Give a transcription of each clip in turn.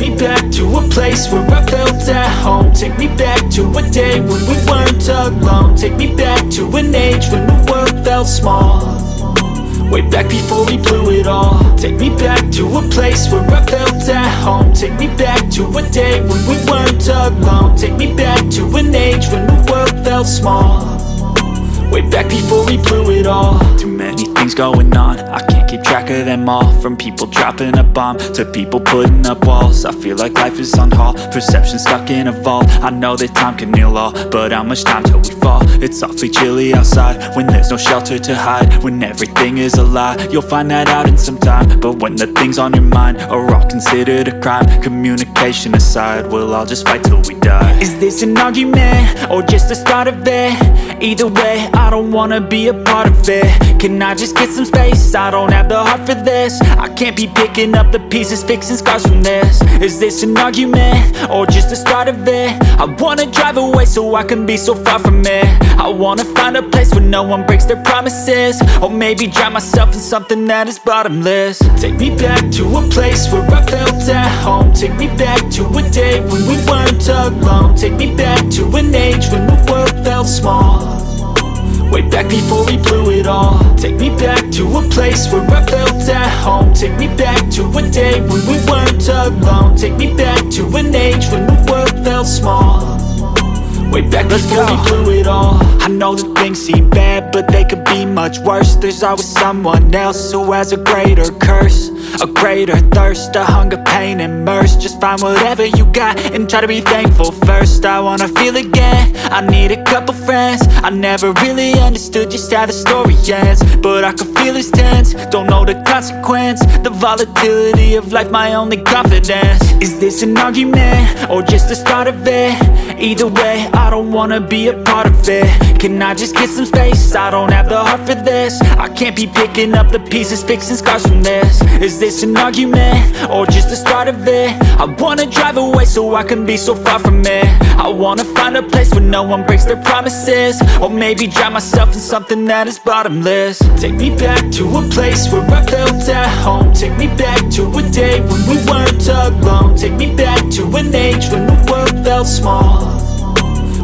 me back to a place where I felt at home. Take me back to a day when we weren't alone. Take me back to an age when the world felt small, way back before we blew it all. Take me back to a place where I felt at home. Take me back to a day when we weren't alone. Take me back to an age when the world felt small, way back before we blew it all. Too many things going on, I can't keep track of them all. From people dropping a bomb to people putting up walls. I feel like life is on hold, perception stuck in a vault. I know that time can heal all, but how much time till we fall? It's awfully chilly outside when there's no shelter to hide. When everything is a lie, you'll find that out in some time. But when the things on your mind are all considered a crime, communication aside, we'll all just fight till we die. Is this an argument or just the start of it? Either way, I don't wanna be a part of it. Can I just get some space? I don't have the heart for this. I can't be picking up the pieces, fixing scars from this. Is this an argument or just the start of it? I wanna drive away so I can be so far from it. I wanna find a place where no one breaks their promises, or maybe drown myself in something that is bottomless. Take me back to a place where I felt at home. Take me back to a day when we weren't alone. Take me back to an age when the world felt small, way back before we blew it all. Take me back to a place where I felt at home. Take me back to a day when we weren't alone. Take me back to an age when the world felt small, way back before we blew it all. I know that things seem bad, but they could be much worse. There's always someone else who has a greater curse, a greater thirst, a hunger, pain, and mercy. Just find whatever you got and try to be thankful first. I wanna feel again, I need a couple friends. I never really understood just how the story ends, but I can feel it's tense, don't know the consequence. The volatility of life, my only confidence. Is this an argument or just the start of it? Either way, I don't wanna be a part of it. Can I just get some space? I don't have the heart for this. I can't be picking up the pieces, fixing scars from this. Is this an argument or just the start of it? I wanna drive away so I can be so far from it. I wanna find a place where no one breaks their promises, or maybe drown myself in something that is bottomless. Take me back to a place where I felt at home. Take me back to a day when we weren't alone. Take me back to an age when the world felt small,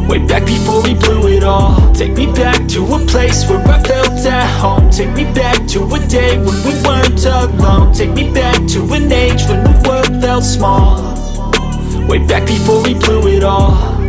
way back before we blew it all. Take me back to a place where I felt at home. Take me back to a day when we weren't alone. Take me back to an age when the world felt small, way back before we blew it all.